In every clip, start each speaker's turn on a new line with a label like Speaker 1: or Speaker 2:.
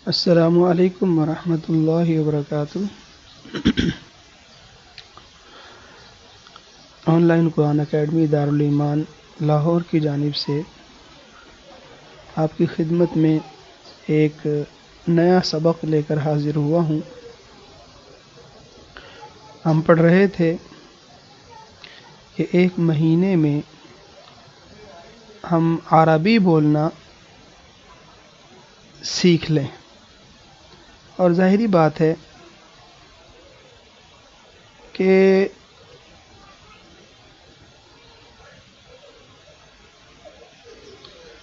Speaker 1: السلام علیکم ورحمۃ اللہ وبرکاتہ۔ Online Quran academy Darul Iman Lahore کی جانب سے آپ کی خدمت میں ایک نیا سبق لے کر حاضر ہوا ہوں۔ ہم پڑھ رہے تھے کہ ایک مہینے میں ہم عربی بولنا سیکھ لیں، اور ظاہری بات ہے کہ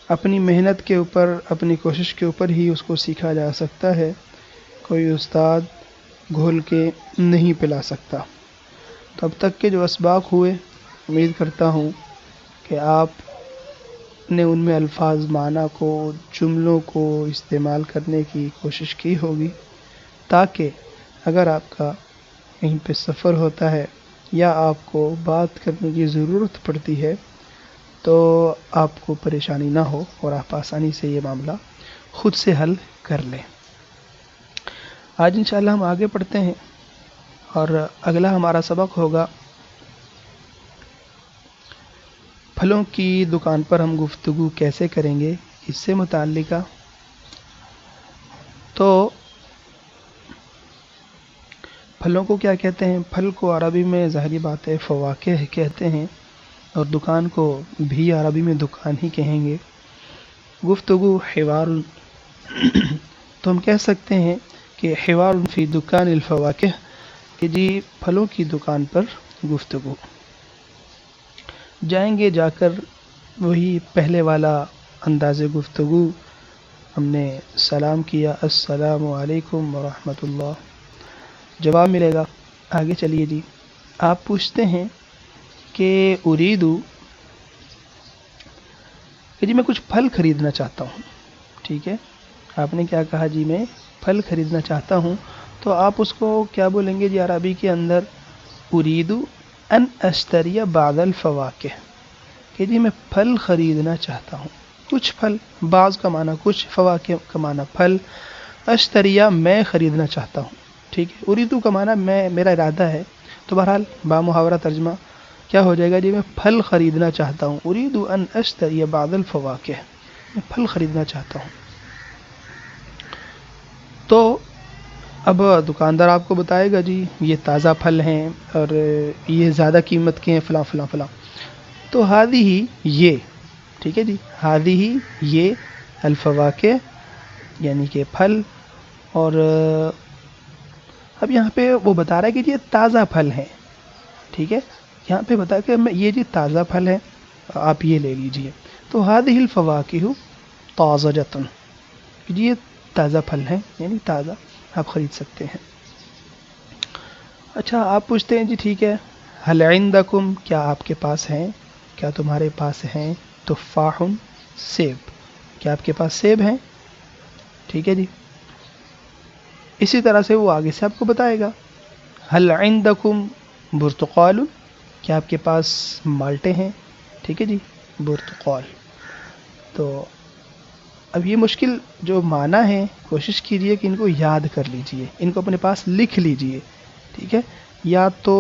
Speaker 1: اپنی محنت کے اوپر، اپنی کوشش کے اوپر ہی اس کو سیکھا جا سکتا ہے، کوئی استاد گھول کے نہیں پلا سکتا۔ تو اب تک کے جو اسباق ہوئے، امید کرتا ہوں کہ آپ نے ان میں الفاظ معنی کو، جملوں کو استعمال کرنے کی کوشش کی ہوگی، تاکہ اگر آپ کا کہیں پہ سفر ہوتا ہے یا آپ کو بات کرنے کی ضرورت پڑتی ہے تو آپ کو پریشانی نہ ہو اور آپ آسانی سے یہ معاملہ خود سے حل کر لیں۔ آج انشاءاللہ ہم آگے پڑھتے ہیں، اور اگلا ہمارا سبق ہوگا پھلوں کی دکان پر ہم گفتگو کیسے کریں گے، اس سے متعلقہ۔ تو پھلوں کو کیا کہتے ہیں؟ پھل کو عربی میں ظاہری بات ہے فواکہ کہتے ہیں، اور دکان کو بھی عربی میں دکان ہی کہیں گے۔ گفتگو حوار تو ہم کہہ سکتے ہیں کہ حوار فی دکان الفواکہ، کہ جی پھلوں کی دکان پر گفتگو۔ جائیں گے جا کر وہی پہلے والا انداز گفتگو، ہم نے سلام کیا، السلام علیکم ورحمۃ اللہ، جواب ملے گا۔ آگے چلیے جی، آپ پوچھتے ہیں کہ اریدو، کہ جی میں کچھ پھل خریدنا چاہتا ہوں، ٹھیک ہے؟ آپ نے کیا کہا؟ جی میں پھل خریدنا چاہتا ہوں، تو آپ اس کو کیا بولیں گے جی عربی کے اندر؟ اریدو ان اشتری بعض الفواکہ، کہ جی میں پھل خریدنا چاہتا ہوں، کچھ پھل، بعض کا معنی کچھ، فواکہ کا معنی پھل، اشتریہ میں خریدنا چاہتا ہوں، ٹھیک ہے؟ اریدو کا معنی میں، میرا ارادہ ہے، تو بہرحال بامحاورہ ترجمہ کیا ہو جائے گا جی؟ میں پھل خریدنا چاہتا ہوں، اریدو ان اشتری بعض الفواکہ، میں پھل خریدنا چاہتا ہوں۔ تو اب دکاندار آپ کو بتائے گا جی یہ تازہ پھل ہیں اور یہ زیادہ قیمت کے ہیں، فلاں فلاں فلاں۔ تو ہی یہ، ٹھیک ہے جی، ہی یہ الفواکہ یعنی کہ پھل، اور اب یہاں پہ وہ بتا رہا ہے کہ یہ تازہ پھل ہیں، ٹھیک ہے؟ یہاں پہ بتا کہ یہ جی تازہ پھل ہے، آپ یہ لے لیجئے۔ تو هذه الفواکہ طازجۃ، جی یہ تازہ پھل ہیں، یعنی تازہ آپ خرید سکتے ہیں۔ اچھا، آپ پوچھتے ہیں جی ٹھیک ہے، هل عندکم، کیا آپ کے پاس ہیں، کیا تمہارے پاس ہیں تفاح، سیب، کیا آپ کے پاس سیب ہیں؟ ٹھیک ہے جی، اسی طرح سے وہ آگے سے آپ کو بتائے گا، هل عندکم برتقال، کیا آپ کے پاس مالٹے ہیں؟ ٹھیک ہے جی، برتقال۔ تو اب یہ مشکل جو معنی ہے، کوشش کیجئے کہ ان کو یاد کر لیجئے، ان کو اپنے پاس لکھ لیجئے، ٹھیک ہے؟ یا تو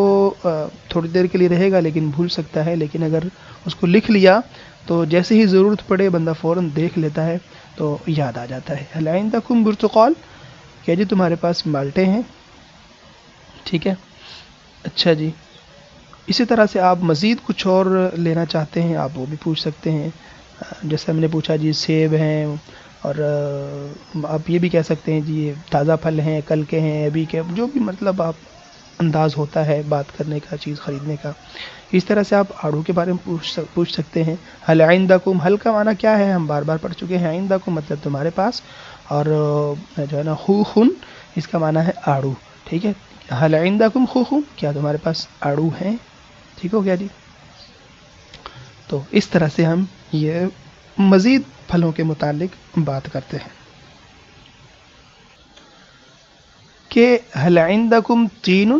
Speaker 1: تھوڑی دیر کے لیے رہے گا لیکن بھول سکتا ہے، لیکن اگر اس کو لکھ لیا تو جیسے ہی ضرورت پڑے بندہ فوراً دیکھ لیتا ہے تو یاد آ جاتا ہے۔ هل عندکم برتقال، کیا جی تمہارے پاس مالٹے ہیں؟ ٹھیک ہے، اچھا جی۔ اسی طرح سے آپ مزید کچھ اور لینا چاہتے ہیں، آپ وہ بھی پوچھ سکتے ہیں، جیسے ہم نے پوچھا جی سیب ہیں، اور آپ یہ بھی کہہ سکتے ہیں جی یہ تازہ پھل ہیں، کل کے ہیں، ابھی کے، جو بھی مطلب آپ انداز ہوتا ہے بات کرنے کا، چیز خریدنے کا۔ اس طرح سے آپ آڑو کے بارے میں پوچھ سکتے ہیں، هل عندکم، حل کا معنی کیا ہے ہم بار بار پڑھ چکے ہیں، عندکم مطلب تمہارے پاس، اور جو ہے نا خوخن، اس کا معنی ہے آڑو، ٹھیک ہے؟ هل عندکم خوخن، کیا تمہارے پاس آڑو ہیں؟ ٹھیک ہو گیا جی۔ تو اس طرح سے ہم یہ مزید پھلوں کے متعلق بات کرتے ہیں کہ هل عندکم تین،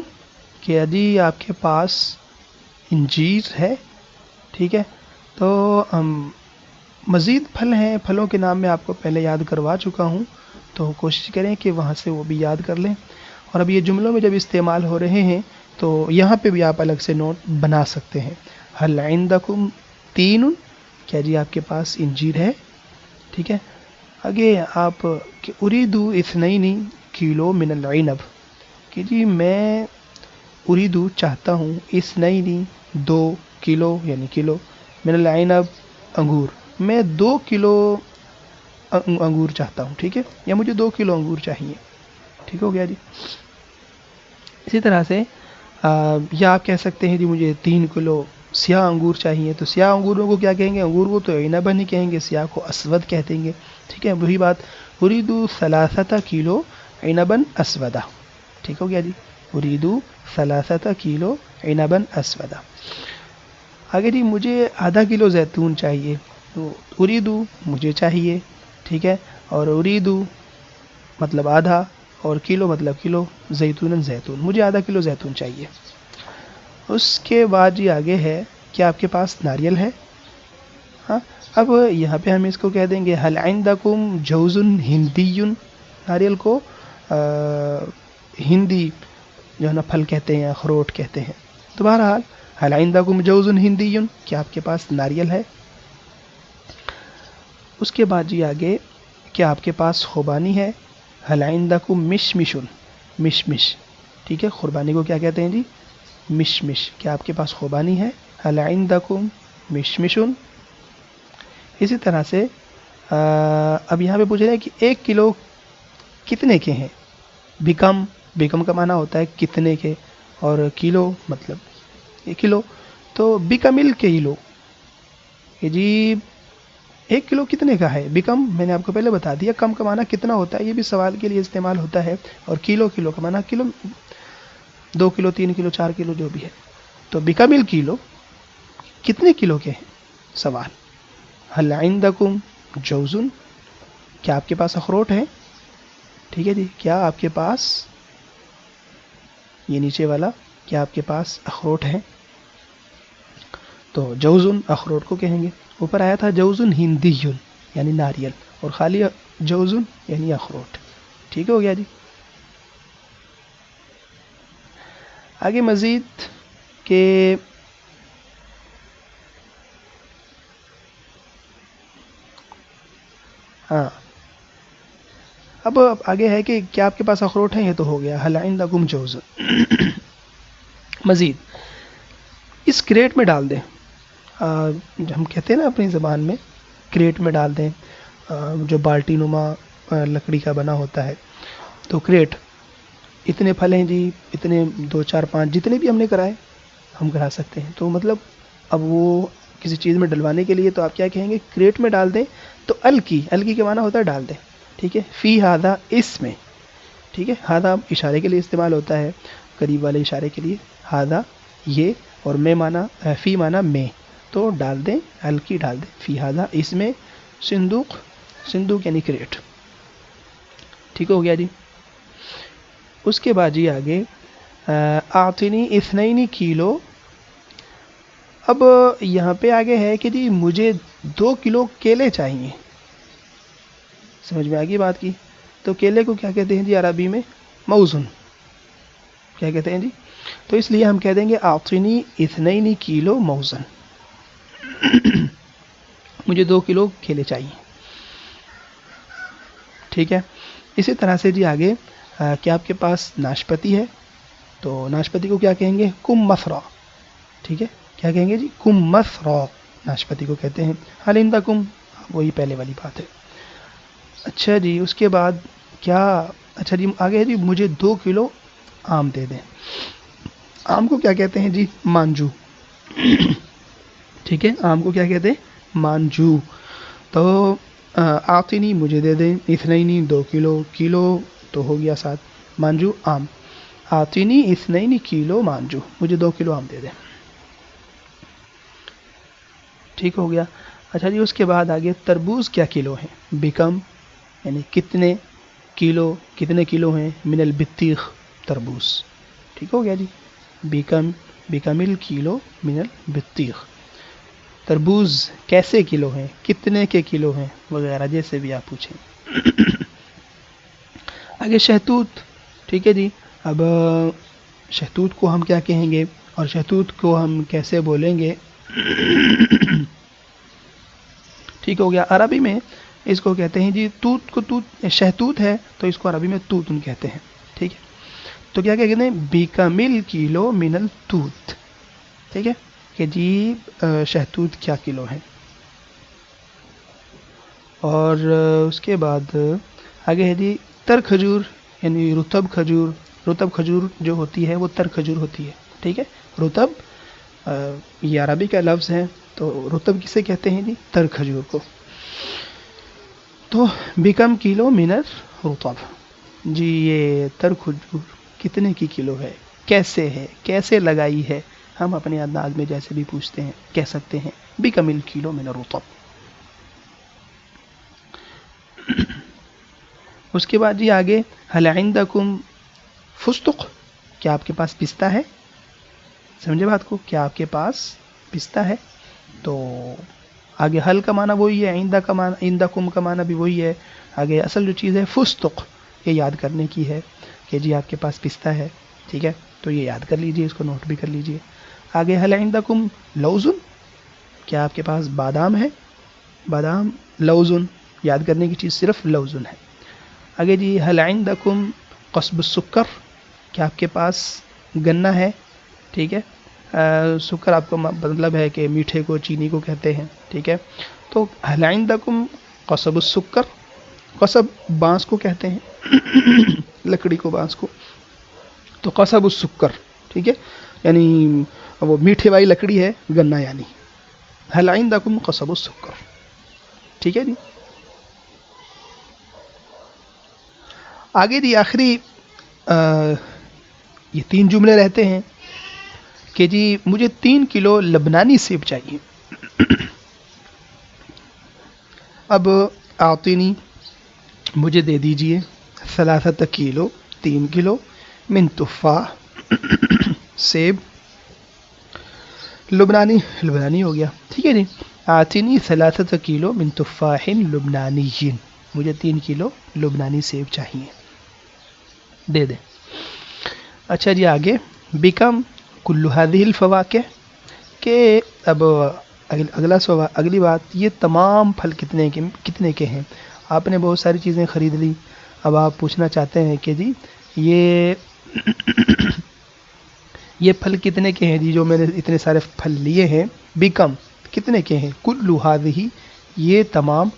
Speaker 1: کیا جی آپ کے پاس انجیر ہے؟ ٹھیک ہے، تو مزید پھل ہیں، پھلوں کے نام میں آپ کو پہلے یاد کروا چکا ہوں، تو کوشش کریں کہ وہاں سے وہ بھی یاد کر لیں. اور اب یہ جملوں میں جب استعمال ہو رہے ہیں تو یہاں پہ بھی آپ الگ سے نوٹ بنا سکتے ہیں. هل عندکم تین، کیا جی آپ کے پاس انجیر ہے؟ ٹھیک ہے. آگے آپ کہ اریدو اثنین کلو من العنب، کہ جی میں اریدو چاہتا ہوں اثنین 2 کلو یعنی کلو، من العنب انگور، میں 2 کلو انگور چاہتا ہوں. ٹھیک ہے، یا مجھے 2 کلو انگور چاہیے. ٹھیک ہو گیا جی. اسی طرح سے یا آپ کہہ سکتے ہیں جی مجھے 3 کلو سیاہ انگور چاہیے. تو سیاہ انگوروں کو کیا کہیں گے؟ انگور کو تو عنبا نہیں کہیں گے، سیاہ کو اسود کہتے ہیں. ٹھیک ہے، وہی بات اریدو 3 کلو عنبا اسودا. ٹھیک ہو گیا جی، اریدو 3 کلو عنبا اسودا. آگے جی مجھے ½ کلو زیتون چاہیے. تو اریدو مجھے چاہیے، ٹھیک ہے، اور اریدو مطلب آدھا اور کلو مطلب کلو، زیتون زیتون، مجھے ½ کلو زیتون چاہیے. اس کے بعد جی آگے ہے کہ آپ کے پاس ناریل ہے. ہاں، اب یہاں پہ ہم اس کو کہہ دیں گے هل عندکم جوز ہندی. ناریل کو ہندی جو ہے نا پھل کہتے ہیں، اخروٹ کہتے ہیں. تو بہرحال هل عندکم جوز ہندی، کیا آپ کے پاس ناریل ہے. اس کے بعد جی آگے کیا آپ کے پاس خوبانی ہے. هل عندکم مشمش، مشمش. ٹھیک ہے، قربانی کو کیا کہتے ہیں جی؟ مشمش. کیا آپ کے پاس خوبانی ہے. هل عندکم مشمش. اسی طرح سے اب یہاں پہ پوچھ رہے ہیں کہ 1 کلو کتنے کے ہیں. بیکم، بیکم کا معنی ہوتا ہے کتنے کے، اور کلو مطلب 1 کلو. تو بیکمل کلو، کہ جی 1 کلو کتنے کا ہے. بیکم میں نے آپ کو پہلے بتا دیا، کم کا معنی کتنا ہوتا ہے، یہ بھی سوال کے لیے استعمال ہوتا ہے. اور کلو، کلو کا معنی کلو، 2 کلو 3 کلو 4 کلو جو بھی ہے. تو بیکمل کلو، کتنے کلو کے ہیں. سوال هل عندکم جوز، کیا آپ کے پاس اخروٹ ہیں. ٹھیک ہے جی، کیا آپ کے پاس، یہ نیچے والا، کیا آپ کے پاس اخروٹ ہیں. تو جوزن اخروٹ کو کہیں گے. اوپر آیا تھا جوزن ہندی یعنی ناریل، اور خالی جوزن یعنی اخروٹ. ٹھیک ہو گیا جی. آگے مزید کہ ہاں، اب آگے ہے کہ کیا آپ کے پاس اخروٹ ہیں. یہ تو ہو گیا هل عندکم جوز. مزید اس کریٹ میں ڈال دیں، ہم کہتے ہیں نا اپنی زبان میں کریٹ میں ڈال دیں، جو بالٹی نما لکڑی کا بنا ہوتا ہے. تو کریٹ، اتنے پھل ہیں جی، اتنے 2 4 5 جتنے بھی ہم نے کرائے ہم کرا سکتے ہیں. تو مطلب اب وہ کسی چیز میں ڈلوانے کے لیے تو آپ کیا کہیں گے؟ کریٹ میں ڈال دیں. تو الکی، الکی کا معنی ہوتا ہے ڈال دیں. ٹھیک ہے، فی ہادہ، اس میں. ٹھیک ہے، ہادہ اشارے کے لیے استعمال ہوتا ہے، قریب والے اشارے کے لیے. ہادہ یہ، اور میں معنی، فی معنی میں. تو ڈال دیں، الکی ڈال دیں، فی ہادہ اس میں، صندوق، صندوق یعنی کریٹ. ٹھیک ہو گیا جی. اس کے بعد جی آگے اعطنی 2 کلو. اب یہاں پہ آگے ہے کہ جی مجھے 2 کلو کیلے چاہیے. سمجھ میں آگی بات کی. تو کیلے کو کیا کہتے ہیں جی عربی میں؟ موزن. کیا کہتے ہیں جی؟ تو اس لیے ہم کہہ دیں گے اعطنی 2 کلو موزن. مجھے 2 کلو کیلے چاہیے. ٹھیک ہے. اسی طرح سے جی آگے کیا آپ کے پاس ناشپتی ہے. تو ناشپتی کو کیا کہیں گے؟ کم مسرا. ٹھیک ہے، کیا کہیں گے جی؟ کم مسرا، ناشپتی کو کہتے ہیں. حل عندکم، وہی پہلے والی بات ہے. اچھا جی، اس کے بعد کیا، اچھا جی آگے ہے جی مجھے 2 کلو آم دے دیں. آم کو کیا کہتے ہیں جی؟ مانجو. ٹھیک ہے، آم کو کیا کہتے ہیں؟ مانجو. تو آتینی مجھے دے دیں، 2 کلو، کلو تو ہو گیا 7، مانجو آم. آتینی 2 کلو مانجو، مجھے 2 کلو آم دے دیں. ٹھیک ہو گیا. اچھا جی، اس کے بعد آگے تربوز کیا کلو ہیں. بیکم یعنی کتنے کلو، کتنے کلو ہیں. من البطیخ، تربوز. ٹھیک ہو گیا جی. بیکم، بیکمل کلو من البطیخ. تربوز کیسے کلو ہیں، کتنے کے کلو ہیں، وغیرہ جیسے بھی آپ پوچھیں. آگے شہتوت، ٹھیک ہے جی. اب شہتوت کو ہم کیا کہیں گے اور شہتوت کو ہم کیسے بولیں گے؟ ٹھیک ہو گیا. عربی میں اس کو کہتے ہیں جی توت کو، توت شہتوت ہے تو اس کو عربی میں توتن کہتے ہیں. ٹھیک ہے، تو کیا کہتے ہیں بیکمل کلو من التوت. ٹھیک ہے کہ جی شہتوت کیا کلو ہے. اور اس کے بعد آگے ہے جی تر کھجور، یعنی رطب کھجور. رطب کھجور جو ہوتی ہے وہ تر کھجور ہوتی ہے. ٹھیک ہے، رطب یہ عربی کا لفظ ہے، تو رطب کسے کہتے ہیں جی؟ تر کھجور کو. تو بیکم کلو من الرطب، جی یہ تر کھجور کتنے کی کلو ہے، کیسے ہے، کیسے لگائی ہے. ہم اپنے انداز میں جیسے بھی پوچھتے ہیں کہہ سکتے ہیں بیکم الکلو من الرطب. اس کے بعد جی آگے هل عندکم فستق، کیا آپ کے پاس پستہ ہے؟ سمجھے بات کو، کیا آپ کے پاس پستہ ہے؟ تو آگے حل کا معنی وہی ہے، عندہ کا معنی، عندکم کا معنی بھی وہی ہے. آگے اصل جو چیز ہے فستق، یہ یاد کرنے کی ہے کہ جی آپ کے پاس پستہ ہے. ٹھیک ہے، تو یہ یاد کر لیجئے، اس کو نوٹ بھی کر لیجئے. آگے حل عندکم لوز، کیا آپ کے پاس بادام ہے؟ بادام لوز، یاد کرنے کی چیز صرف لوز ہے. آگے جی حل عندکم قصب السکر، کیا آپ کے پاس گنا ہے؟ ٹھیک ہے، سکر آپ کو مطلب ہے کہ میٹھے کو، چینی کو کہتے ہیں. ٹھیک ہے، تو حل عندکم قصب السکر، قصب بانس کو کہتے ہیں، لکڑی کو، بانس کو. تو قصب السکر، ٹھیک ہے، یعنی وہ میٹھے والی لکڑی ہے، گنا یعنی. حل عندکم قصب السکر. ٹھیک ہے جی. آگے جی آخری یہ 3 جملے رہتے ہیں کہ جی مجھے 3 کلو لبنانی سیب چاہیے. اب اعطینی، مجھے دے دیجئے، 3 کلو، 3 کلو، من تفاح، سیب. لبنانی، لبنانی ہو گیا. ٹھیک ہے جی. آتینی 3 کلو من تفاح لبنانی، مجھے 3 کلو لبنانی سیب چاہیے، دے دیں. اچھا جی آگے بیکم کل هذه الفواکہ، کہ اب اگلی بات، یہ تمام پھل کتنے کے ہیں. آپ نے بہت ساری چیزیں خرید لی، اب آپ پوچھنا چاہتے ہیں کہ جی یہ پھل کتنے کے ہیں جی، جو میں نے اتنے سارے پھل لیے ہیں. بیکم کتنے کے ہیں، کل هذه، یہ تمام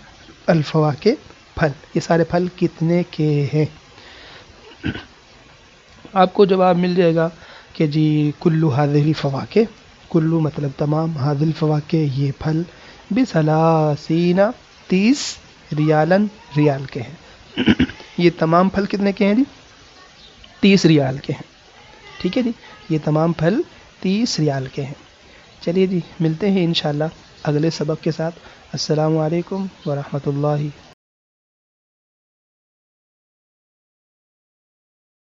Speaker 1: الفواکہ پھل، یہ سارے پھل کتنے کے ہیں. آپ کو جواب مل جائے گا کہ جی کلو هذه الفواکہ، کلو مطلب تمام، هذه الفواکہ یہ پھل، ب30، 30 ریالن، ریال کے ہیں. یہ تمام پھل کتنے کے ہیں جی؟ 30 ریال کے ہیں. ٹھیک ہے جی، یہ تمام پھل 30 ریال کے ہیں. چلیے جی ملتے ہیں انشاءاللہ اگلے سبق کے ساتھ. السلام علیکم ورحمۃ اللہ